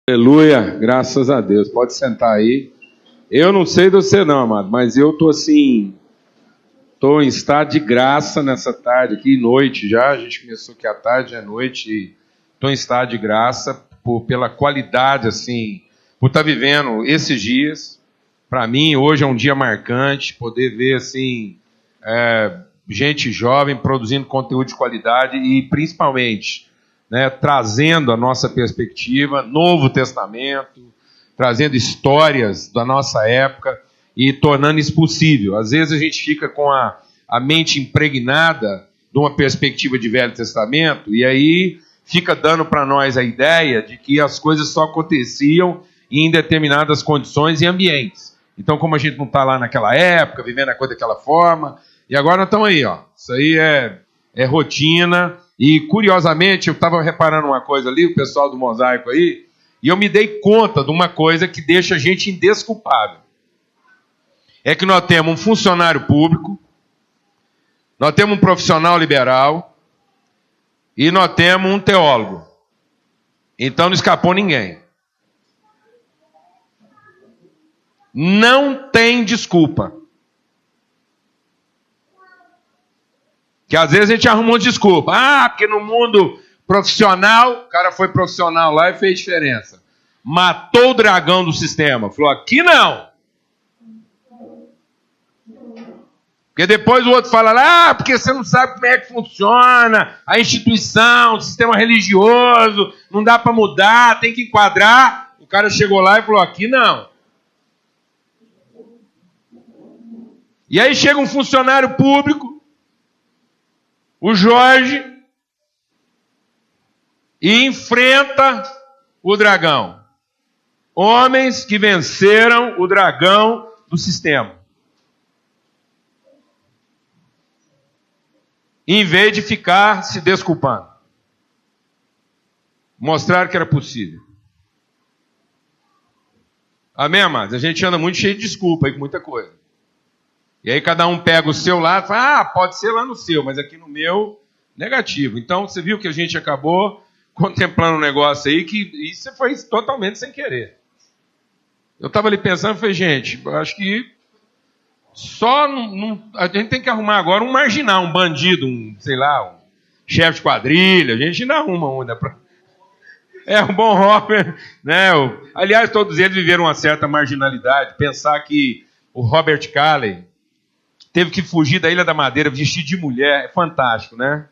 Aleluia, graças a Deus. Pode sentar aí. Eu não sei de você não, amado, mas eu tô assim, tô em estado de graça nessa tarde aqui, noite já. A gente começou aqui à tarde, é noite, e tô em estado de graça pela qualidade, assim, por estar vivendo esses dias. Para mim, hoje é um dia marcante, poder ver, assim, gente jovem produzindo conteúdo de qualidade e, principalmente, né, trazendo a nossa perspectiva, Novo Testamento, trazendo histórias da nossa época e tornando isso possível. Às vezes a gente fica com a mente impregnada de uma perspectiva de Velho Testamento e aí fica dando para nós a ideia de que as coisas só aconteciam em determinadas condições e ambientes. Então, como a gente não está lá naquela época, vivendo a coisa daquela forma, e agora nós estamos aí, ó. Isso aí é rotina. E, curiosamente, eu estava reparando uma coisa ali, o pessoal do Mosaico aí, e eu me dei conta de uma coisa que deixa a gente indesculpável. É que nós temos um funcionário público, nós temos um profissional liberal e nós temos um teólogo. Então não escapou ninguém. Não tem desculpa. Que às vezes a gente arruma uma desculpa. Porque no mundo profissional, o cara foi profissional lá e fez diferença. Matou o dragão do sistema. Falou, aqui não. Porque depois o outro fala, porque você não sabe como é que funciona a instituição, o sistema religioso, não dá para mudar, tem que enquadrar. O cara chegou lá e falou, aqui não. E aí chega um funcionário público, o Jorge, e enfrenta o dragão. Homens que venceram o dragão do sistema. Em vez de ficar se desculpando. Mostrar que era possível. Amém, amados? A gente anda muito cheio de desculpa aí com muita coisa. E aí cada um pega o seu lado e fala, pode ser lá no seu, mas aqui no meu, negativo. Então você viu que a gente acabou contemplando um negócio aí que isso foi totalmente sem querer. Eu estava ali pensando, falei, gente, acho que a gente tem que arrumar agora um marginal, um bandido, um chefe de quadrilha, a gente ainda arruma um, né? Um bom Robert, né? Aliás, todos eles viveram uma certa marginalidade. Pensar que o Robert Calley teve que fugir da Ilha da Madeira vestido de mulher, é fantástico, né?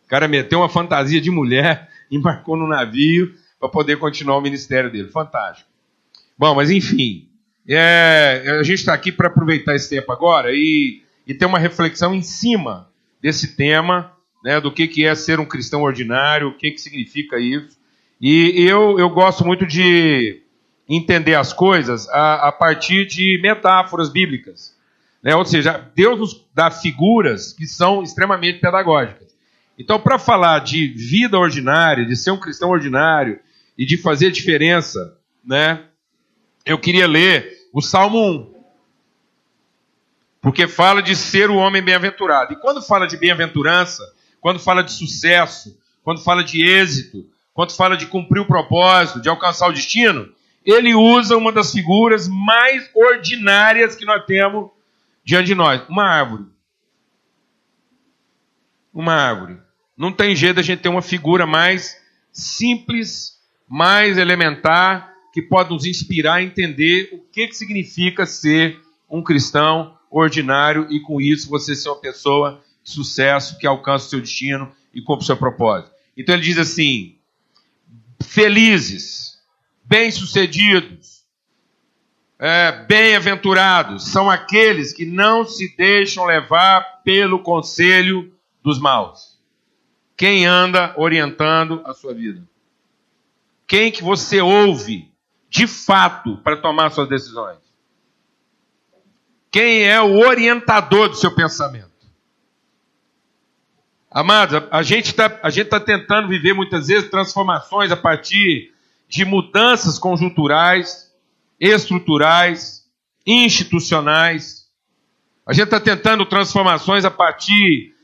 O cara meteu uma fantasia de mulher, embarcou no navio para poder continuar o ministério dele, fantástico. Bom, mas enfim, a gente está aqui para aproveitar esse tempo agora e ter uma reflexão em cima desse tema, né, do que é ser um cristão ordinário, o que significa isso. E eu gosto muito de entender as coisas a partir de metáforas bíblicas. Ou seja, Deus nos dá figuras que são extremamente pedagógicas. Então, para falar de vida ordinária, de ser um cristão ordinário e de fazer diferença, né, eu queria ler o Salmo 1. Porque fala de ser o homem bem-aventurado. E quando fala de bem-aventurança, quando fala de sucesso, quando fala de êxito, quando fala de cumprir o propósito, de alcançar o destino, ele usa uma das figuras mais ordinárias que nós temos diante de nós, uma árvore. Uma árvore. Não tem jeito de a gente ter uma figura mais simples, mais elementar, que pode nos inspirar a entender o que significa ser um cristão ordinário e, com isso, você ser uma pessoa de sucesso, que alcança o seu destino e cumpre o seu propósito. Então ele diz assim, felizes, bem-sucedidos, bem-aventurados são aqueles que não se deixam levar pelo conselho dos maus. Quem anda orientando a sua vida? Quem que você ouve de fato para tomar suas decisões? Quem é o orientador do seu pensamento? Amados, a gente tá tentando viver muitas vezes transformações a partir de mudanças conjunturais, estruturais, institucionais. A gente está tentando transformações a partir,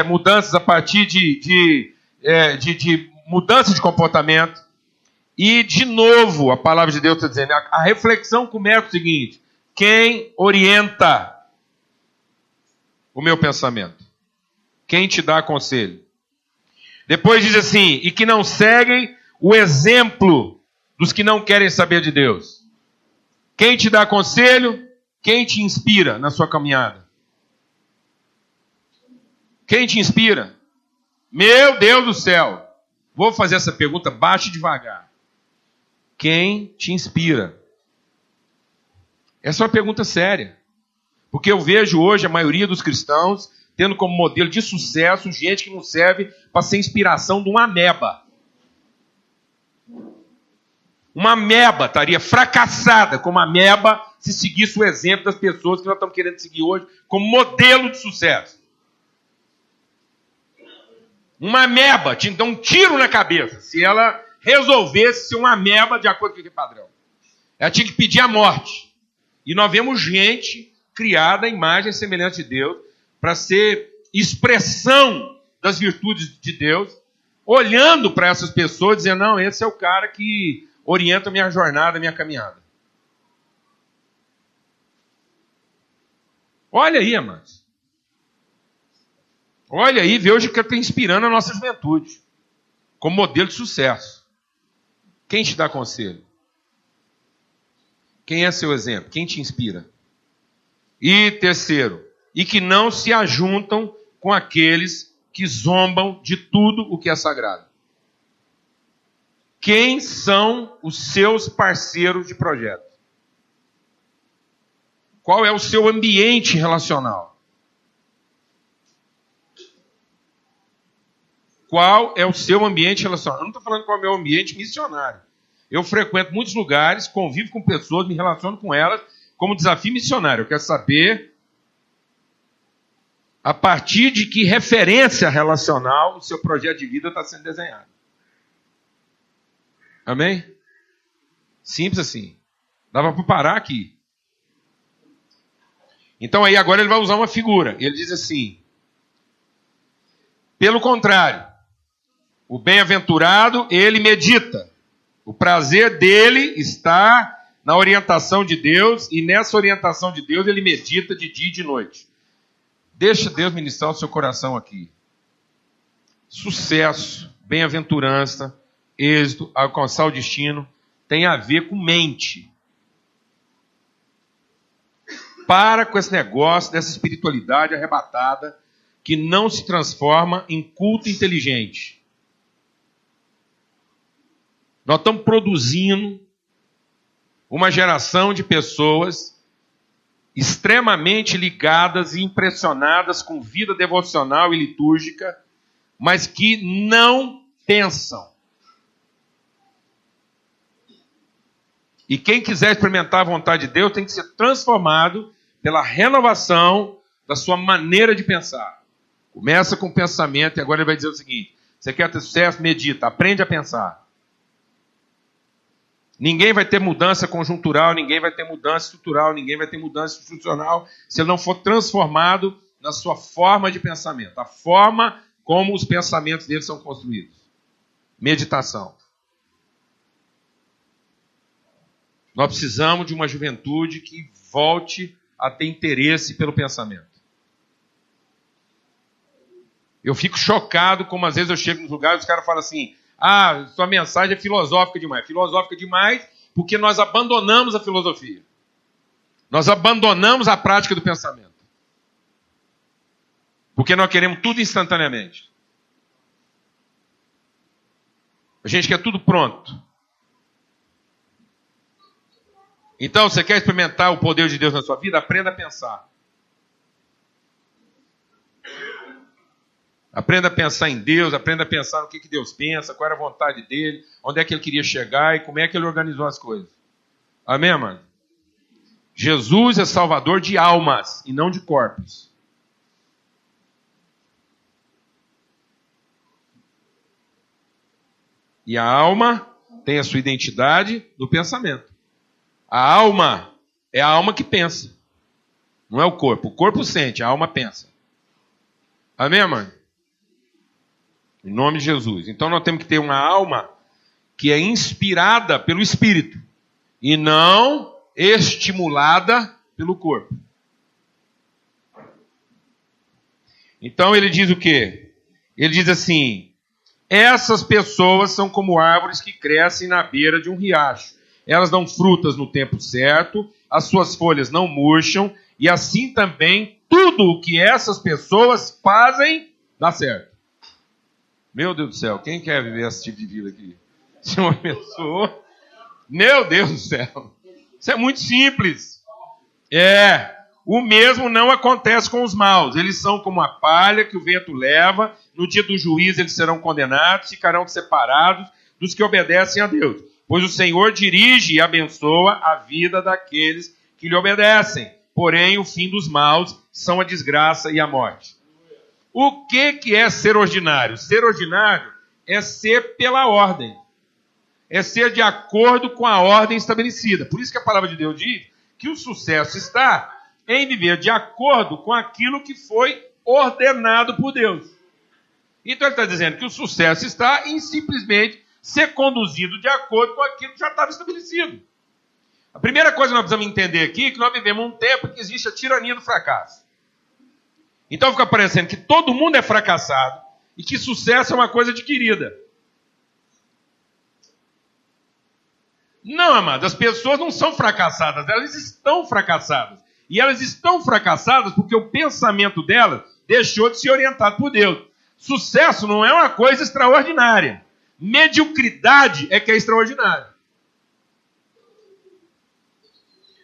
mudanças a partir de mudança de comportamento. E, de novo, a palavra de Deus está dizendo, a reflexão começa o seguinte: quem orienta o meu pensamento? Quem te dá conselho? Depois diz assim, e que não seguem o exemplo dos que não querem saber de Deus. Quem te dá conselho? Quem te inspira na sua caminhada? Quem te inspira? Meu Deus do céu! Vou fazer essa pergunta baixo e devagar. Quem te inspira? Essa é uma pergunta séria. Porque eu vejo hoje a maioria dos cristãos tendo como modelo de sucesso gente que não serve para ser inspiração de uma ameba. Uma ameba estaria fracassada como ameba se seguisse o exemplo das pessoas que nós estamos querendo seguir hoje como modelo de sucesso. Uma ameba tinha que dar um tiro na cabeça se ela resolvesse ser uma ameba de acordo com aquele padrão. Ela tinha que pedir a morte. E nós vemos gente criada à imagem e semelhança de Deus para ser expressão das virtudes de Deus, olhando para essas pessoas e dizendo, não, esse é o cara que orienta a minha jornada, a minha caminhada. Olha aí, amados. Olha aí, vê hoje o que está inspirando a nossa juventude, como modelo de sucesso. Quem te dá conselho? Quem é seu exemplo? Quem te inspira? E terceiro, e que não se ajuntam com aqueles que zombam de tudo o que é sagrado. Quem são os seus parceiros de projeto? Qual é o seu ambiente relacional? Qual é o seu ambiente relacional? Eu não estou falando qual é o meu ambiente missionário. Eu frequento muitos lugares, convivo com pessoas, me relaciono com elas como desafio missionário. Eu quero saber a partir de que referência relacional o seu projeto de vida está sendo desenhado. Amém? Simples assim. Dava para parar aqui. Então aí agora ele vai usar uma figura. Ele diz assim, pelo contrário, o bem-aventurado, ele medita. O prazer dele está na orientação de Deus, e nessa orientação de Deus ele medita de dia e de noite. Deixa Deus ministrar o seu coração aqui. Sucesso, bem-aventurança, êxito, alcançar o destino, tem a ver com mente. Para com esse negócio dessa espiritualidade arrebatada que não se transforma em culto inteligente. Nós estamos produzindo uma geração de pessoas extremamente ligadas e impressionadas com vida devocional e litúrgica, mas que não pensam. E quem quiser experimentar a vontade de Deus tem que ser transformado pela renovação da sua maneira de pensar. Começa com o pensamento e agora ele vai dizer o seguinte: você quer ter sucesso? Medita, aprende a pensar. Ninguém vai ter mudança conjuntural, ninguém vai ter mudança estrutural, ninguém vai ter mudança institucional se ele não for transformado na sua forma de pensamento, a forma como os pensamentos dele são construídos. Meditação. Nós precisamos de uma juventude que volte a ter interesse pelo pensamento. Eu fico chocado como às vezes eu chego nos lugares e os caras falam assim: ah, sua mensagem é filosófica demais. Filosófica demais porque nós abandonamos a filosofia. Nós abandonamos a prática do pensamento. Porque nós queremos tudo instantaneamente. A gente quer tudo pronto. Então, você quer experimentar o poder de Deus na sua vida? Aprenda a pensar. Aprenda a pensar em Deus, aprenda a pensar no que Deus pensa, qual era a vontade dele, onde é que ele queria chegar e como é que ele organizou as coisas. Amém, mano? Jesus é salvador de almas e não de corpos. E a alma tem a sua identidade no pensamento. A alma é a alma que pensa. Não é o corpo. O corpo sente, a alma pensa. Amém, mano? Em nome de Jesus. Então nós temos que ter uma alma que é inspirada pelo Espírito e não estimulada pelo corpo. Então ele diz o quê? Ele diz assim: essas pessoas são como árvores que crescem na beira de um riacho. Elas dão frutas no tempo certo, as suas folhas não murcham, e assim também tudo o que essas pessoas fazem dá certo. Meu Deus do céu, quem quer viver esse tipo de vida aqui? Se uma pessoa... Meu Deus do céu, isso é muito simples. O mesmo não acontece com os maus. Eles são como a palha que o vento leva. No dia do juízo eles serão condenados, ficarão separados dos que obedecem a Deus. Pois o Senhor dirige e abençoa a vida daqueles que lhe obedecem. Porém, o fim dos maus são a desgraça e a morte. O que é ser ordinário? Ser ordinário é ser pela ordem. É ser de acordo com a ordem estabelecida. Por isso que a palavra de Deus diz que o sucesso está em viver de acordo com aquilo que foi ordenado por Deus. Então ele está dizendo que o sucesso está em simplesmente ser conduzido de acordo com aquilo que já estava estabelecido. A primeira coisa que nós precisamos entender aqui é que nós vivemos um tempo em que existe a tirania do fracasso. Então fica parecendo que todo mundo é fracassado e que sucesso é uma coisa adquirida. Não, amado, as pessoas não são fracassadas, elas estão fracassadas. E elas estão fracassadas porque o pensamento delas deixou de ser orientado por Deus. Sucesso não é uma coisa extraordinária. Mediocridade é que é extraordinário.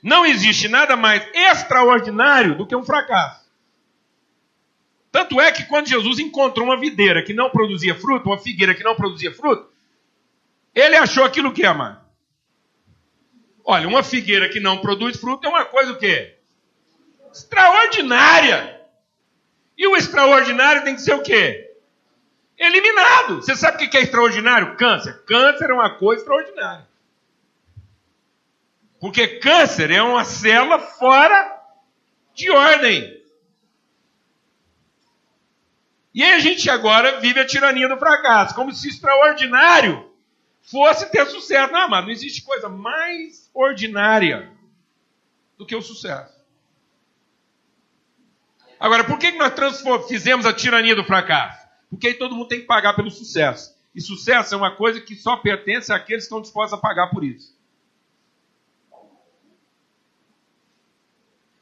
Não existe nada mais extraordinário do que um fracasso. Tanto é que quando Jesus encontrou uma videira que não produzia fruto, uma figueira que não produzia fruto, ele achou aquilo que, amado? Olha, uma figueira que não produz fruto é uma coisa o quê? Extraordinária. E o extraordinário tem que ser o quê? Eliminado. Você sabe o que é extraordinário? Câncer. Câncer é uma coisa extraordinária. Porque câncer é uma célula fora de ordem. E aí a gente agora vive a tirania do fracasso, como se extraordinário fosse ter sucesso. Não, mas não existe coisa mais ordinária do que o sucesso. Agora, por que nós fizemos a tirania do fracasso? Porque aí todo mundo tem que pagar pelo sucesso. E sucesso é uma coisa que só pertence àqueles que estão dispostos a pagar por isso.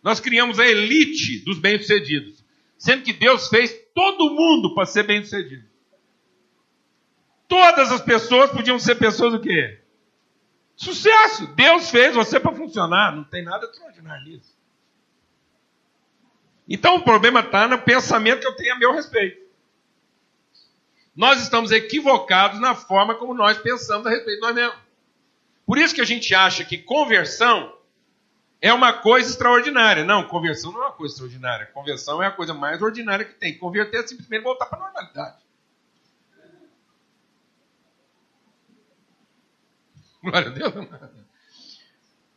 Nós criamos a elite dos bem-sucedidos, sendo que Deus fez todo mundo para ser bem-sucedido. Todas as pessoas podiam ser pessoas o quê? Sucesso. Deus fez você para funcionar. Não tem nada extraordinário nisso. Então o problema está no pensamento que eu tenho a meu respeito. Nós estamos equivocados na forma como nós pensamos a respeito de nós mesmos. Por isso que a gente acha que conversão é uma coisa extraordinária. Não, conversão não é uma coisa extraordinária. Conversão é a coisa mais ordinária que tem. Converter é simplesmente voltar para a normalidade. Glória a Deus.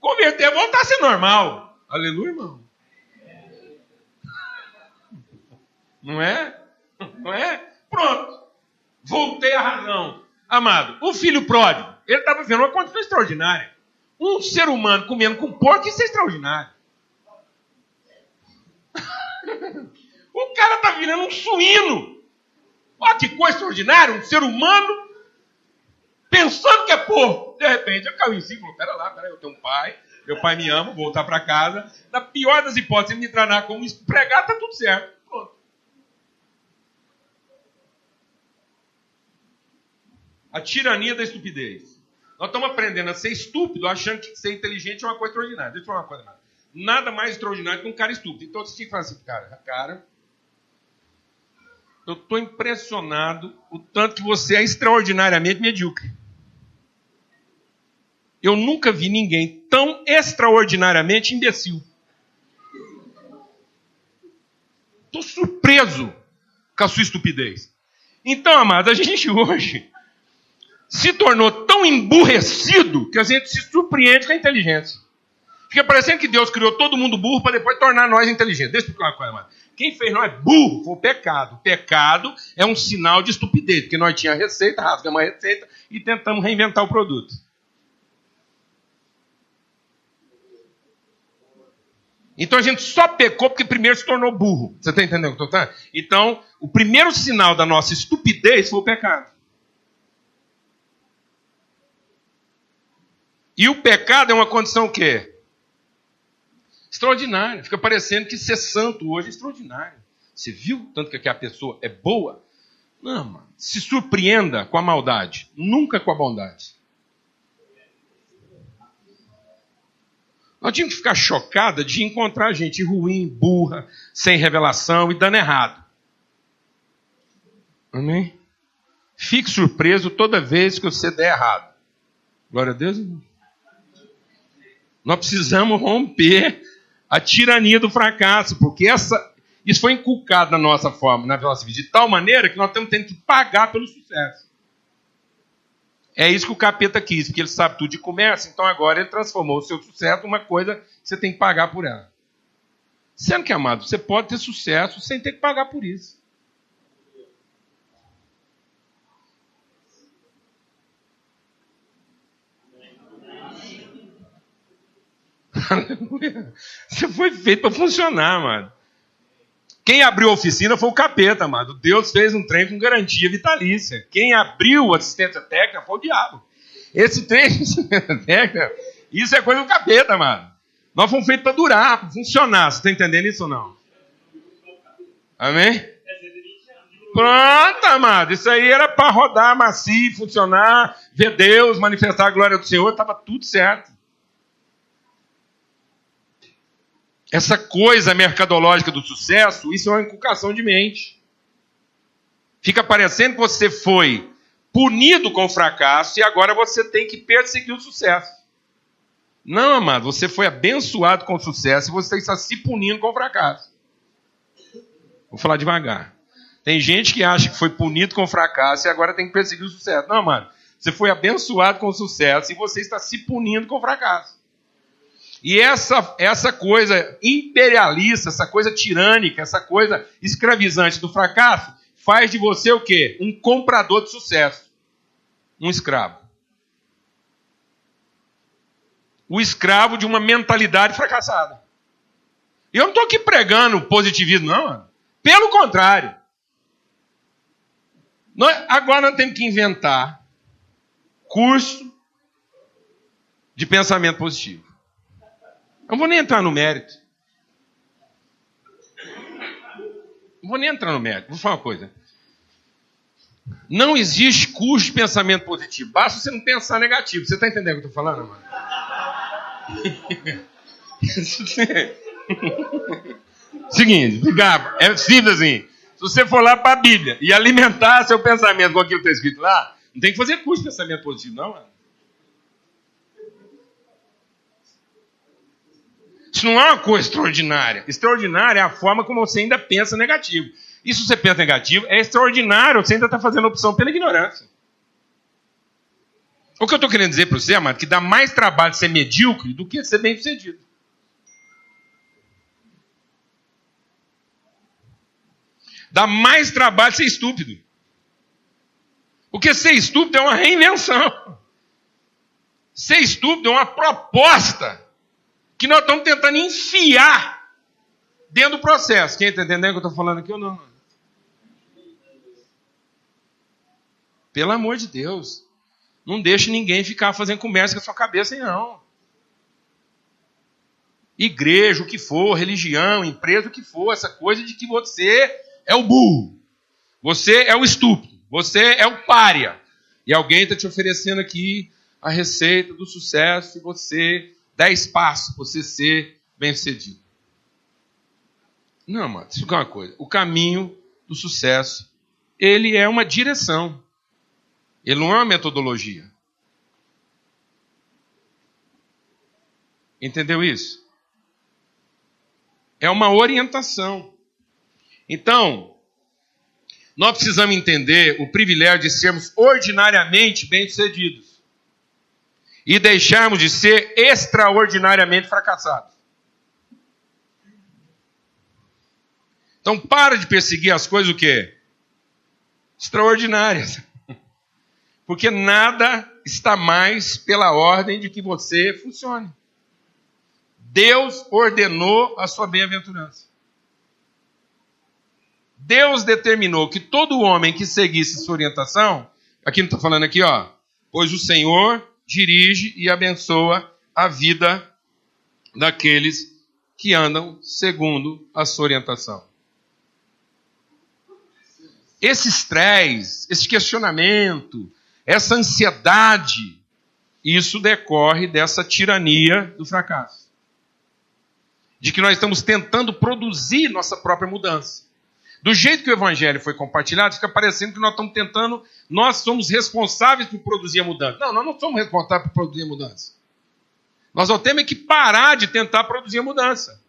Converter é voltar a ser normal. Aleluia, irmão. Não é? Não é? Pronto. Voltei à razão. Amado, o filho pródigo, ele estava vivendo uma condição extraordinária. Um ser humano comendo com porco, isso é extraordinário. O cara está virando um suíno. Olha que coisa extraordinária, um ser humano pensando que é porco. De repente, eu caio em si e falo, pera, eu tenho um pai, meu pai me ama, vou voltar para casa. Na pior das hipóteses, ele me tratar como empregado, está tudo certo. Pronto. A tirania da estupidez. Nós estamos aprendendo a ser estúpido, achando que ser inteligente é uma coisa extraordinária. Deixa eu falar uma coisa. Nada mais extraordinário que um cara estúpido. Então você tinha que falar assim, cara, eu estou impressionado o tanto que você é extraordinariamente medíocre. Eu nunca vi ninguém tão extraordinariamente imbecil. Estou surpreso com a sua estupidez. Então, amado, a gente hoje se tornou tão emburrecido que a gente se surpreende com a inteligência. Fica parecendo que Deus criou todo mundo burro para depois tornar nós inteligentes. Deixa eu explicar uma coisa, amado. Quem fez nós burro foi o pecado. O pecado é um sinal de estupidez, porque nós tínhamos a receita, rasgamos a receita e tentamos reinventar o produto. Então a gente só pecou porque primeiro se tornou burro. Você está entendendo o que eu estou falando? Então, o primeiro sinal da nossa estupidez foi o pecado. E o pecado é uma condição o quê? Extraordinária. Fica parecendo que ser santo hoje é extraordinário. Você viu tanto que a pessoa é boa? Não, mano. Se surpreenda com a maldade, nunca com a bondade. Nós tínhamos que ficar chocada de encontrar gente ruim, burra, sem revelação e dando errado. Amém? Fique surpreso toda vez que você der errado. Glória a Deus, irmão. Nós precisamos romper a tirania do fracasso, porque isso foi inculcado na nossa forma, na nossa vida, de tal maneira que nós estamos tendo que pagar pelo sucesso. É isso que o capeta quis, porque ele sabe tudo de comércio, então agora ele transformou o seu sucesso numa coisa que você tem que pagar por ela. Sendo que, amado, você pode ter sucesso sem ter que pagar por isso. Você foi feito para funcionar, mano. Quem abriu a oficina foi o capeta, mano. Deus fez um trem com garantia vitalícia. Quem abriu a assistência técnica foi o diabo. Esse trem de assistência técnica, isso é coisa do capeta, mano. Nós fomos feitos para durar, para funcionar. Você está entendendo isso ou não? Amém? Pronto, amado. Isso aí era para rodar macio, funcionar, ver Deus, manifestar a glória do Senhor. Estava tudo certo. Essa coisa mercadológica do sucesso, isso é uma inculcação de mente. Fica parecendo que você foi punido com o fracasso e agora você tem que perseguir o sucesso. Não, amado, você foi abençoado com o sucesso e você está se punindo com o fracasso. Vou falar devagar. Tem gente que acha que foi punido com o fracasso e agora tem que perseguir o sucesso. Não, amado, você foi abençoado com o sucesso e você está se punindo com o fracasso. E essa coisa imperialista, essa coisa tirânica, essa coisa escravizante do fracasso, faz de você o quê? Um comprador de sucesso. Um escravo. O escravo de uma mentalidade fracassada. E eu não estou aqui pregando positivismo, não, mano. Pelo contrário. Agora nós temos que inventar curso de pensamento positivo. Não vou nem entrar no mérito. Vou falar uma coisa. Não existe curso de pensamento positivo. Basta você não pensar negativo. Você está entendendo o que eu estou falando, mano? Seguinte, é simples assim. Se você for lá para a Bíblia e alimentar seu pensamento com aquilo que está escrito lá, não tem que fazer curso de pensamento positivo, não, mano. Isso não é uma coisa extraordinária. Extraordinária é a forma como você ainda pensa negativo. E se você pensa negativo, é extraordinário, você ainda está fazendo opção pela ignorância. O que eu estou querendo dizer para você, amado, que dá mais trabalho ser medíocre do que ser bem-sucedido. Dá mais trabalho ser estúpido. Porque ser estúpido é uma reinvenção. Ser estúpido é uma proposta que nós estamos tentando enfiar dentro do processo. Quem está entendendo o que eu estou falando aqui ou não? Pelo amor de Deus. Não deixe ninguém ficar fazendo comércio com a sua cabeça aí, não. Igreja, o que for, religião, empresa, o que for, essa coisa de que você é o burro. Você é o estúpido. Você é o pária. E alguém está te oferecendo aqui a receita do sucesso e você 10 passos para você ser bem-sucedido. Não, mano, isso é uma coisa. O caminho do sucesso, ele é uma direção. Ele não é uma metodologia. Entendeu isso? É uma orientação. Então, nós precisamos entender o privilégio de sermos ordinariamente bem-sucedidos. E deixarmos de ser extraordinariamente fracassados. Então para de perseguir as coisas o quê? Extraordinárias. Porque nada está mais pela ordem de que você funcione. Deus ordenou a sua bem-aventurança. Deus determinou que todo homem que seguisse sua orientação, aqui não está falando aqui, ó, pois o Senhor dirige e abençoa a vida daqueles que andam segundo a sua orientação. Esse estresse, esse questionamento, essa ansiedade, isso decorre dessa tirania do fracasso. De que nós estamos tentando produzir nossa própria mudança. Do jeito que o evangelho foi compartilhado, fica parecendo que nós estamos tentando, nós somos responsáveis por produzir a mudança. Não, nós não somos responsáveis por produzir a mudança. Nós só temos que parar de tentar produzir a mudança.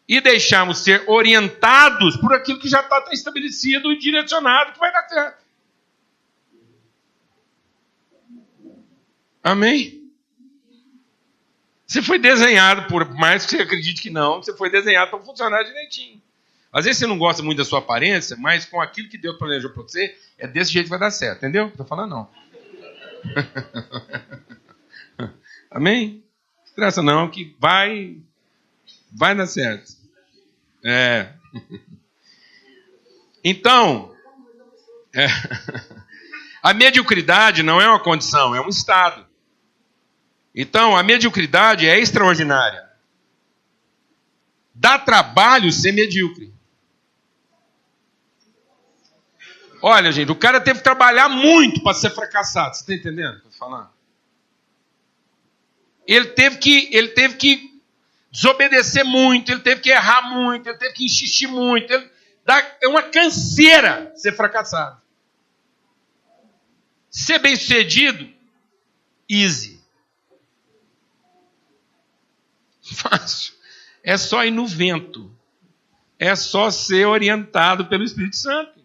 E deixarmos ser orientados por aquilo que já está estabelecido e direcionado, que vai dar certo. Amém? Você foi desenhado, por mais que você acredite que não, você foi desenhado para funcionar direitinho. Às vezes você não gosta muito da sua aparência, mas com aquilo que Deus planejou para você, é desse jeito que vai dar certo, entendeu? Não estou falando não. Amém? Não estressa não, que vai dar certo. Então, a mediocridade não é uma condição, é um estado. Então, a mediocridade é extraordinária. Dá trabalho ser medíocre. Olha, gente, o cara teve que trabalhar muito para ser fracassado. Você está entendendo o que eu estou falando? Ele teve que desobedecer muito, ele teve que errar muito, ele teve que insistir muito. É uma canseira ser fracassado. Ser bem-sucedido, easy. Fácil. É só ir no vento. É só ser orientado pelo Espírito Santo.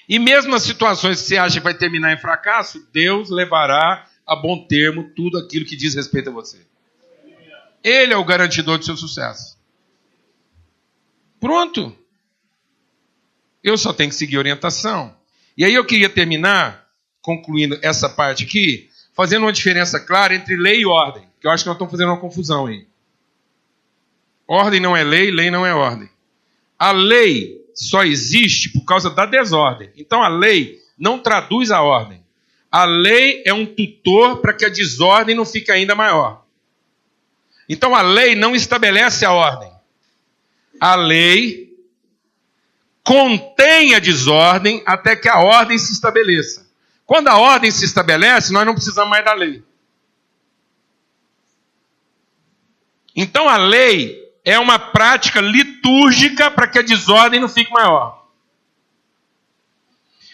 E mesmo nas situações que você acha que vai terminar em fracasso, Deus levará a bom termo tudo aquilo que diz respeito a você. Ele é o garantidor do seu sucesso. Pronto. Eu só tenho que seguir orientação. E aí eu queria terminar, concluindo essa parte aqui, fazendo uma diferença clara entre lei e ordem. Que eu acho que nós estamos fazendo uma confusão aí. Ordem não é lei, lei não é ordem. A lei só existe por causa da desordem. Então a lei não traduz a ordem. A lei é um tutor para que a desordem não fique ainda maior. Então a lei não estabelece a ordem. A lei contém a desordem até que a ordem se estabeleça. Quando a ordem se estabelece, nós não precisamos mais da lei. Então a lei é uma prática litúrgica para que a desordem não fique maior.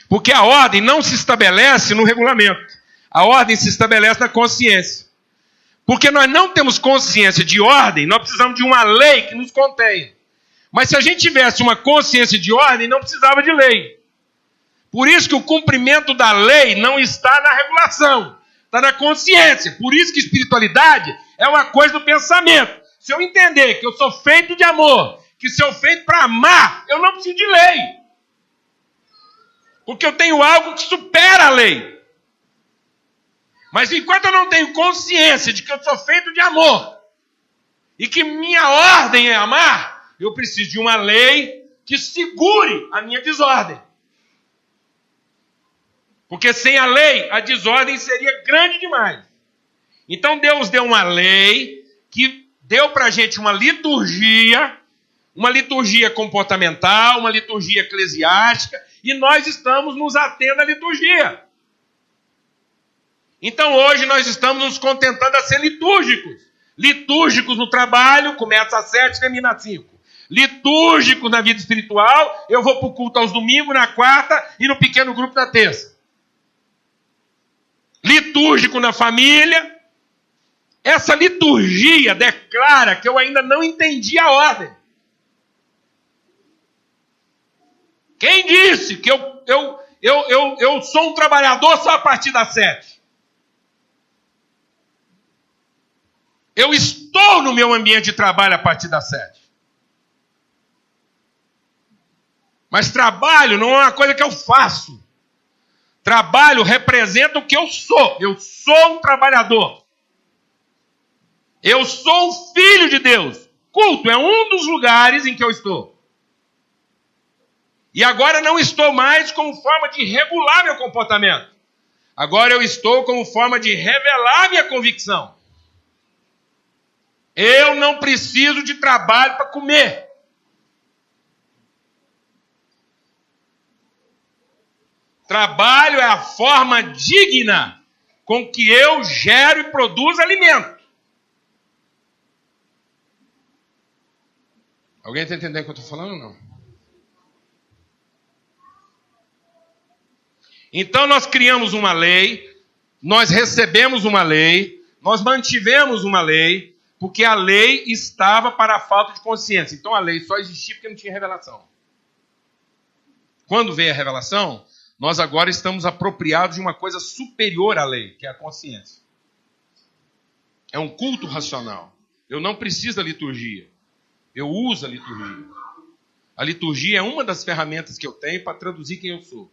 Porque a ordem não se estabelece no regulamento. A ordem se estabelece na consciência. Porque nós não temos consciência de ordem, nós precisamos de uma lei que nos contenha. Mas se a gente tivesse uma consciência de ordem, não precisava de lei. Por isso que o cumprimento da lei não está na regulação, está na consciência. Por isso que espiritualidade é uma coisa do pensamento. Se eu entender que eu sou feito de amor, que sou feito para amar, eu não preciso de lei. Porque eu tenho algo que supera a lei. Mas enquanto eu não tenho consciência de que eu sou feito de amor, e que minha ordem é amar, eu preciso de uma lei que segure a minha desordem. Porque sem a lei, a desordem seria grande demais. Então Deus deu uma lei que deu para a gente uma liturgia comportamental, uma liturgia eclesiástica, e nós estamos nos atendo à liturgia. Então hoje nós estamos nos contentando a ser litúrgicos. Litúrgicos no trabalho, começa às 7, termina às 5. Litúrgicos na vida espiritual, eu vou para o culto aos domingos, na quarta, e no pequeno grupo na terça. Litúrgico na família. Essa liturgia declara que eu ainda não entendi a ordem. Quem disse que eu sou um trabalhador só a partir das 7? Eu estou no meu ambiente de trabalho a partir das 7. Mas trabalho não é uma coisa que eu faço. Trabalho representa o que eu sou. Eu sou um trabalhador. Eu sou um filho de Deus. Culto é um dos lugares em que eu estou. E agora não estou mais como forma de regular meu comportamento. Agora eu estou como forma de revelar minha convicção. Eu não preciso de trabalho para comer. Trabalho é a forma digna com que eu gero e produzo alimento. Alguém está entendendo o que eu estou falando ou não? Então nós criamos uma lei, nós recebemos uma lei, nós mantivemos uma lei, porque a lei estava para a falta de consciência. Então a lei só existia porque não tinha revelação. Quando veio a revelação, nós agora estamos apropriados de uma coisa superior à lei, que é a consciência. É um culto racional. Eu não preciso da liturgia. Eu uso a liturgia. A liturgia é uma das ferramentas que eu tenho para traduzir quem eu sou.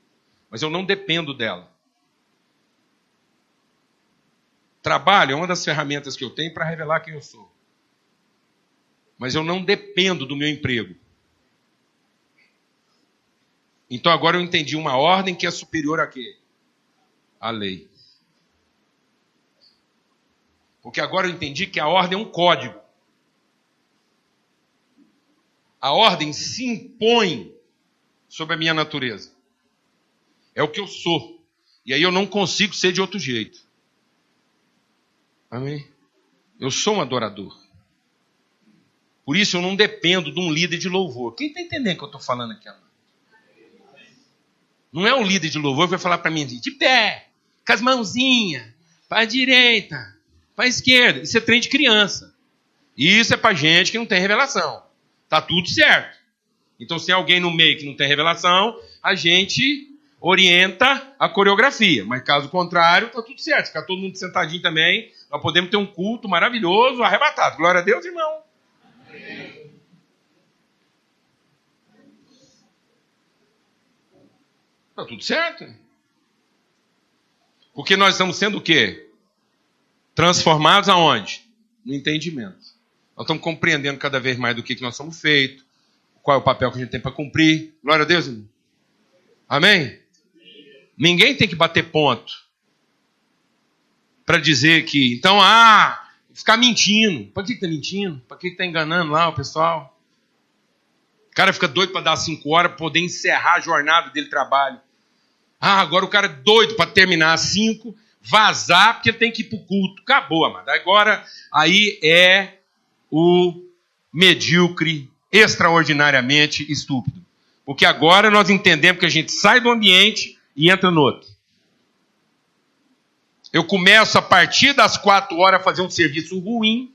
Mas eu não dependo dela. Trabalho é uma das ferramentas que eu tenho para revelar quem eu sou. Mas eu não dependo do meu emprego. Então agora eu entendi uma ordem que é superior a quê? A lei. Porque agora eu entendi que a ordem é um código. A ordem se impõe sobre a minha natureza. É o que eu sou. E aí eu não consigo ser de outro jeito. Amém? Eu sou um adorador. Por isso eu não dependo de um líder de louvor. Quem está entendendo o que eu estou falando aqui? Não é um líder de louvor que vai falar para mim de pé, com as mãozinhas, para a direita, para a esquerda. Isso é trem de criança. Isso é para gente que não tem revelação. Está tudo certo. Então se tem alguém no meio que não tem revelação, a gente orienta a coreografia. Mas caso contrário, está tudo certo. Ficar todo mundo sentadinho também, nós podemos ter um culto maravilhoso, arrebatado. Glória a Deus, irmão. Está tudo certo. Porque nós estamos sendo o quê? Transformados aonde? No entendimento. Nós estamos compreendendo cada vez mais do que nós somos feitos, qual é o papel que a gente tem para cumprir. Glória a Deus, irmão. Amém? Ninguém tem que bater ponto para dizer que, então, ficar mentindo. Para que está mentindo? Para que está enganando lá o pessoal? O cara fica doido para dar 5 horas para poder encerrar a jornada dele de trabalho. Agora o cara é doido para terminar às 5, vazar, porque ele tem que ir para o culto. Acabou, amado. Agora, aí é o medíocre, extraordinariamente estúpido. Porque agora nós entendemos que a gente sai do ambiente e entra no outro. Eu começo a partir das 4 horas a fazer um serviço ruim,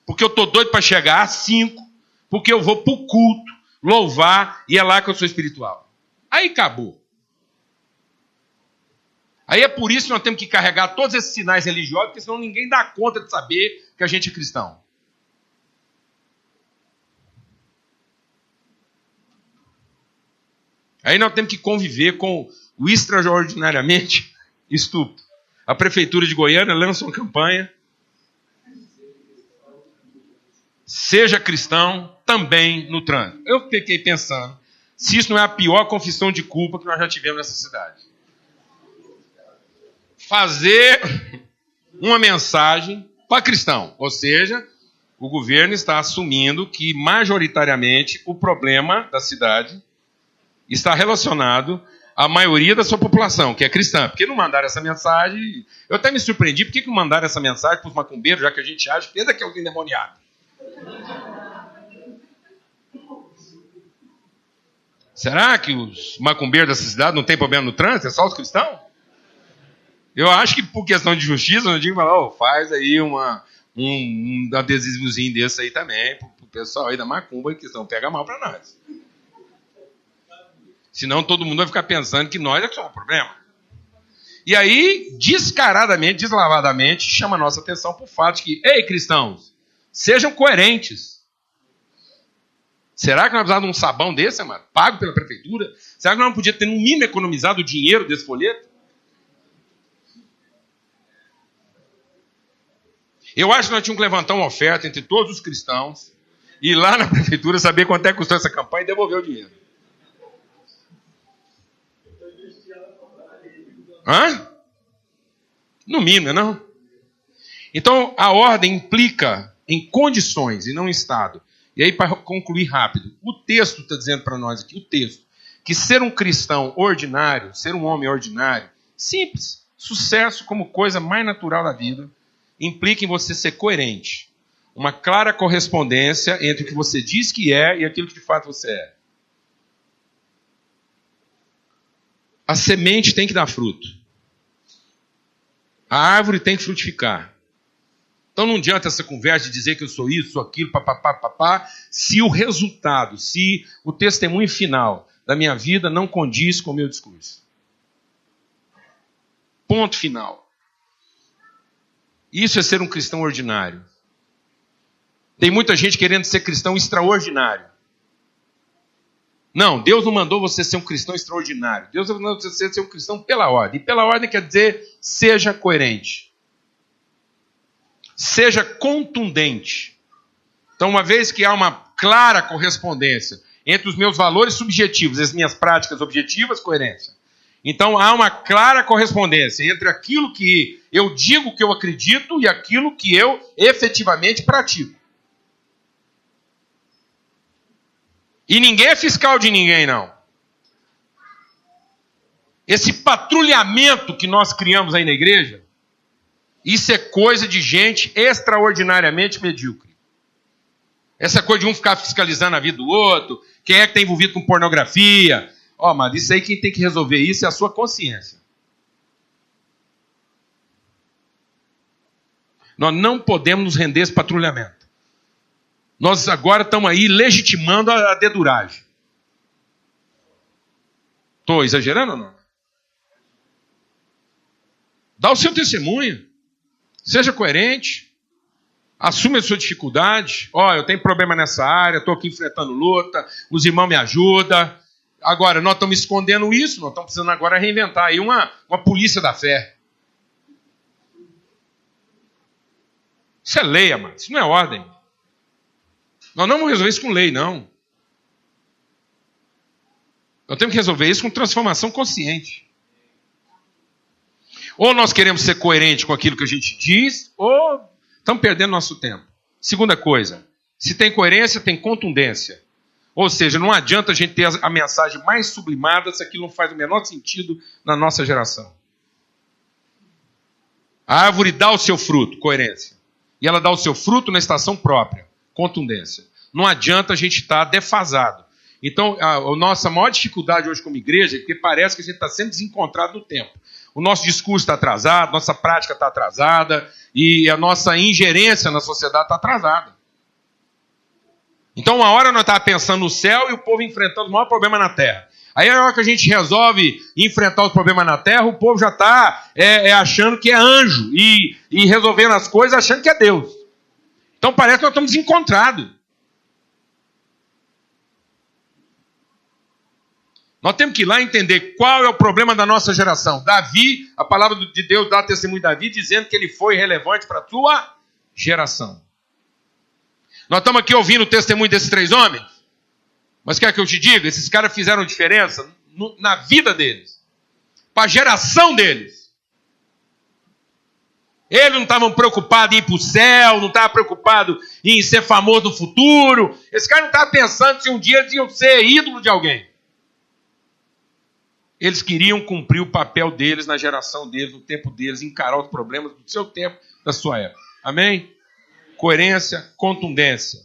porque eu estou doido para chegar às 5, porque eu vou para o culto, louvar, e é lá que eu sou espiritual. Aí acabou. Aí é por isso que nós temos que carregar todos esses sinais religiosos, porque senão ninguém dá conta de saber que a gente é cristão. Aí nós temos que conviver com o extraordinariamente estúpido. A Prefeitura de Goiânia lança uma campanha. Seja cristão também no trânsito. Eu fiquei pensando se isso não é a pior confissão de culpa que nós já tivemos nessa cidade. Fazer uma mensagem para cristão. Ou seja, o governo está assumindo que majoritariamente o problema da cidade está relacionado à maioria da sua população, que é cristã. Por que não mandaram essa mensagem? Eu até me surpreendi, por que não mandaram essa mensagem para os macumbeiros, já que a gente acha que é alguém demoniado? Será que os macumbeiros dessa cidade não têm problema no trânsito? É só os cristãos? Eu acho que por questão de justiça, eu digo, faz aí um adesivozinho desse aí também, para o pessoal aí da macumba, que não pega mal para nós. Senão todo mundo vai ficar pensando que nós é que somos o problema. E aí, descaradamente, deslavadamente, chama a nossa atenção para o fato de que, ei, cristãos, sejam coerentes. Será que nós precisávamos de um sabão desse, amado? Pago pela prefeitura? Será que nós não podíamos ter, no mínimo, economizado o dinheiro desse folheto? Eu acho que nós tínhamos que levantar uma oferta entre todos os cristãos, ir lá na prefeitura, saber quanto é que custou essa campanha e devolver o dinheiro. Hã? No mínimo, não? Então, a ordem implica em condições e não em estado. E aí, para concluir rápido, o texto está dizendo para nós aqui, que ser um cristão ordinário, ser um homem ordinário, simples, sucesso como coisa mais natural da vida, implica em você ser coerente. Uma clara correspondência entre o que você diz que é e aquilo que de fato você é. A semente tem que dar fruto. A árvore tem que frutificar. Então não adianta essa conversa de dizer que eu sou isso, sou aquilo, papapá, se o resultado, se o testemunho final da minha vida não condiz com o meu discurso. Ponto final. Isso é ser um cristão ordinário. Tem muita gente querendo ser cristão extraordinário. Não, Deus não mandou você ser um cristão extraordinário. Deus mandou você ser um cristão pela ordem. E pela ordem quer dizer, seja coerente. Seja contundente. Então, uma vez que há uma clara correspondência entre os meus valores subjetivos e as minhas práticas objetivas, coerência. Então, há uma clara correspondência entre aquilo que eu digo que eu acredito e aquilo que eu efetivamente pratico. E ninguém é fiscal de ninguém, não. Esse patrulhamento que nós criamos aí na igreja, isso é coisa de gente extraordinariamente medíocre. Essa coisa de um ficar fiscalizando a vida do outro, quem é que está envolvido com pornografia. Mas isso aí quem tem que resolver isso é a sua consciência. Nós não podemos nos render a esse patrulhamento. Nós agora estamos aí legitimando a deduragem. Estou exagerando ou não? Dá o seu testemunho. Seja coerente. Assume a sua dificuldade. Eu tenho problema nessa área, estou aqui enfrentando luta, os irmãos me ajudam. Agora, nós estamos escondendo isso, nós estamos precisando agora reinventar aí uma polícia da fé. Isso é lei, amado. Isso não é ordem. Nós não vamos resolver isso com lei, não. Nós temos que resolver isso com transformação consciente. Ou nós queremos ser coerentes com aquilo que a gente diz, ou estamos perdendo nosso tempo. Segunda coisa, se tem coerência, tem contundência. Ou seja, não adianta a gente ter a mensagem mais sublimada se aquilo não faz o menor sentido na nossa geração. A árvore dá o seu fruto, coerência. E ela dá o seu fruto na estação própria, contundência. Não adianta a gente estar defasado. Então, a nossa maior dificuldade hoje como igreja é porque parece que a gente está sendo desencontrado no tempo. O nosso discurso está atrasado, nossa prática está atrasada e a nossa ingerência na sociedade está atrasada. Então, uma hora nós estávamos pensando no céu e o povo enfrentando o maior problema na terra. Aí, a hora que a gente resolve enfrentar os problemas na terra, o povo já está achando que é anjo e resolvendo as coisas achando que é Deus. Então, parece que nós estamos desencontrados. Nós temos que ir lá entender qual é o problema da nossa geração. Davi, a palavra de Deus dá testemunho de Davi, dizendo que ele foi relevante para a sua geração. Nós estamos aqui ouvindo o testemunho desses 3 homens. Mas quer que eu te diga? Esses caras fizeram diferença na vida deles. Para a geração deles. Eles não estavam preocupados em ir para o céu, não estavam preocupados em ser famoso no futuro. Esses caras não estavam pensando se um dia eles iam ser ídolo de alguém. Eles queriam cumprir o papel deles na geração deles, no tempo deles, encarar os problemas do seu tempo, da sua época. Amém? Coerência, contundência,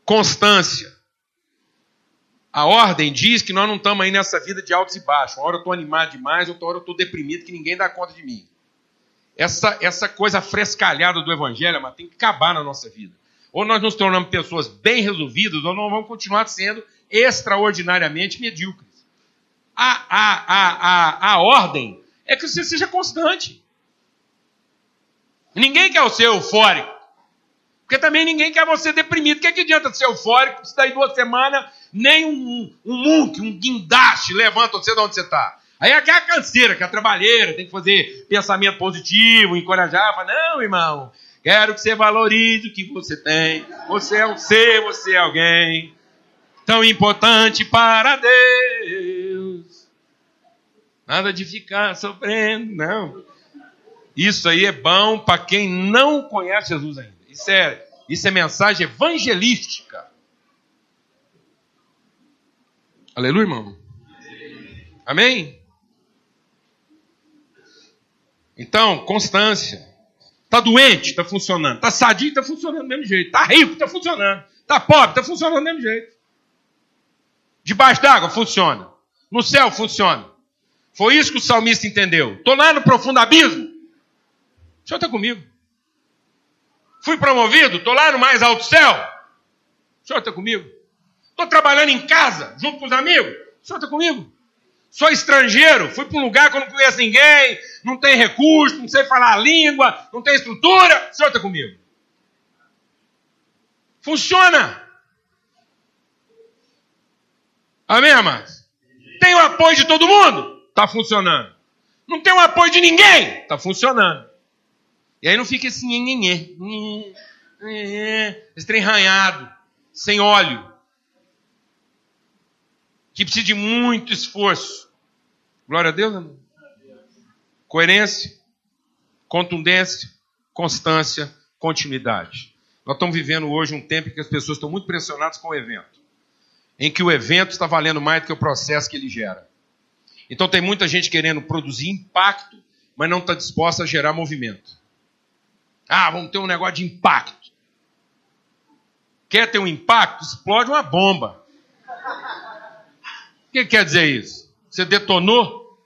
constância. A ordem diz que nós não estamos aí nessa vida de altos e baixos. Uma hora eu estou animado demais, outra hora eu estou deprimido, que ninguém dá conta de mim. Essa coisa frescalhada do evangelho, mas tem que acabar na nossa vida. Ou nós nos tornamos pessoas bem resolvidas, ou nós vamos continuar sendo extraordinariamente medíocres. A ordem é que você seja constante. Ninguém quer ser eufórico. Porque também ninguém quer você deprimido. O que adianta ser eufórico se daí 2 semanas nem um guindaste levanta você de onde você está? Aí é aquela canseira, que é a trabalheira, tem que fazer pensamento positivo, encorajar. Fala, não, irmão, quero que você valorize o que você tem. Você é um ser, você é alguém tão importante para Deus. Nada de ficar sofrendo, não. Isso aí é bom para quem não conhece Jesus ainda. Isso é mensagem evangelística. Aleluia, irmão? Amém? Então, constância. Está doente? Está funcionando. Está sadio? Está funcionando do mesmo jeito. Está rico? Está funcionando. Está pobre? Está funcionando do mesmo jeito. Debaixo d'água? Funciona. No céu? Funciona. Foi isso que o salmista entendeu. Estou lá no profundo abismo. O Senhor está comigo. Fui promovido? Estou lá no mais alto céu. O Senhor está comigo. Estou trabalhando em casa, junto com os amigos. O Senhor está comigo. Sou estrangeiro, fui para um lugar que eu não conheço ninguém, não tem recurso, não sei falar a língua, não tem estrutura. O Senhor está comigo. Funciona. Amém, amados? Tem o apoio de todo mundo? Está funcionando. Não tem o apoio de ninguém? Está funcionando. E aí não fica esse esse trem ranhado, sem óleo, que precisa de muito esforço. Glória a Deus, amém? Coerência, contundência, constância, continuidade. Nós estamos vivendo hoje um tempo em que as pessoas estão muito pressionadas com o evento, em que o evento está valendo mais do que o processo que ele gera. Então tem muita gente querendo produzir impacto, mas não está disposta a gerar movimento. Vamos ter um negócio de impacto. Quer ter um impacto? Explode uma bomba. O que quer dizer isso? Você detonou?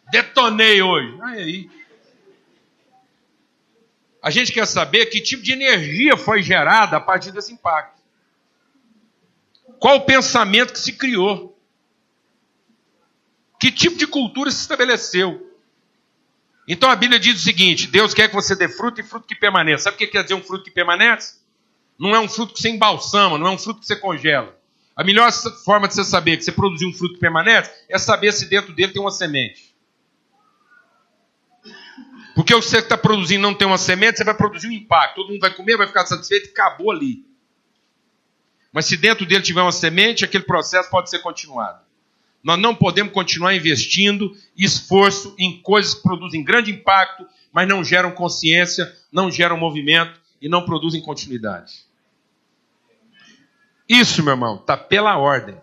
Detonei hoje. Aí. A gente quer saber que tipo de energia foi gerada a partir desse impacto. Qual o pensamento que se criou? Que tipo de cultura se estabeleceu? Então a Bíblia diz o seguinte: Deus quer que você dê fruto e fruto que permaneça. Sabe o que quer dizer um fruto que permanece? Não é um fruto que você embalsama, não é um fruto que você congela. A melhor forma de você saber que você produziu um fruto que permanece é saber se dentro dele tem uma semente. Porque o que você está produzindo não tem uma semente, você vai produzir um impacto. Todo mundo vai comer, vai ficar satisfeito e acabou ali. Mas se dentro dele tiver uma semente, aquele processo pode ser continuado. Nós não podemos continuar investindo esforço em coisas que produzem grande impacto, mas não geram consciência, não geram movimento e não produzem continuidade. Isso, meu irmão, está pela ordem.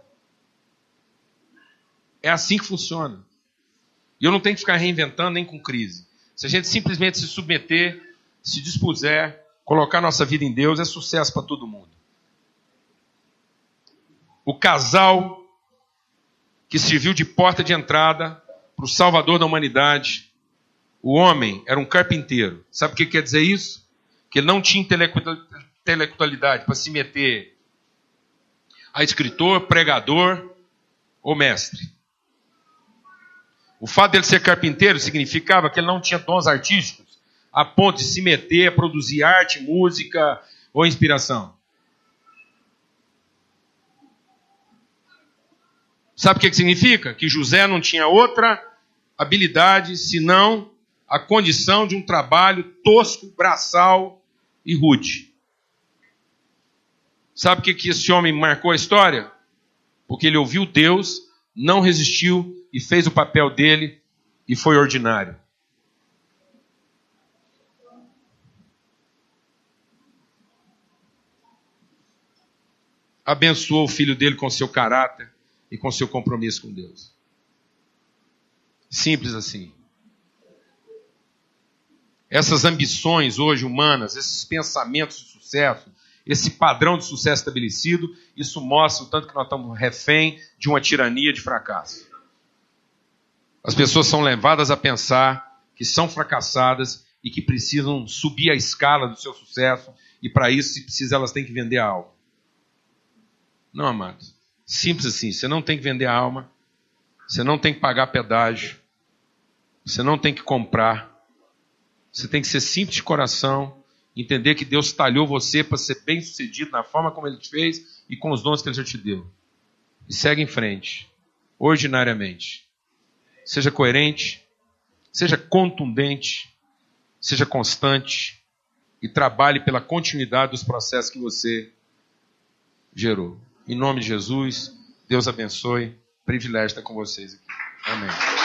É assim que funciona. E eu não tenho que ficar reinventando nem com crise. Se a gente simplesmente se submeter, se dispuser, colocar nossa vida em Deus, é sucesso para todo mundo. O casal que serviu de porta de entrada para o Salvador da humanidade, o homem era um carpinteiro. Sabe o que quer dizer isso? Que ele não tinha intelectualidade para se meter a escritor, pregador ou mestre. O fato dele ser carpinteiro significava que ele não tinha dons artísticos a ponto de se meter a produzir arte, música ou inspiração. Sabe o que significa? Que José não tinha outra habilidade senão a condição de um trabalho tosco, braçal e rude. Sabe o que esse homem marcou a história? Porque ele ouviu Deus, não resistiu e fez o papel dele e foi ordinário. Abençoou o filho dele com seu caráter e com seu compromisso com Deus. Simples assim. Essas ambições hoje humanas, esses pensamentos de sucesso, esse padrão de sucesso estabelecido, isso mostra o tanto que nós estamos refém de uma tirania de fracasso. As pessoas são levadas a pensar que são fracassadas e que precisam subir a escala do seu sucesso, e para isso, se precisa, elas têm que vender a alma. Não, amados. Simples assim, você não tem que vender a alma, você não tem que pagar pedágio, você não tem que comprar, você tem que ser simples de coração, Entender que Deus talhou você para ser bem-sucedido na forma como Ele te fez e com os dons que Ele já te deu. E segue em frente, ordinariamente. Seja coerente, seja contundente, seja constante e trabalhe pela continuidade dos processos que você gerou. Em nome de Jesus, Deus abençoe. Privilégio estar com vocês aqui. Amém.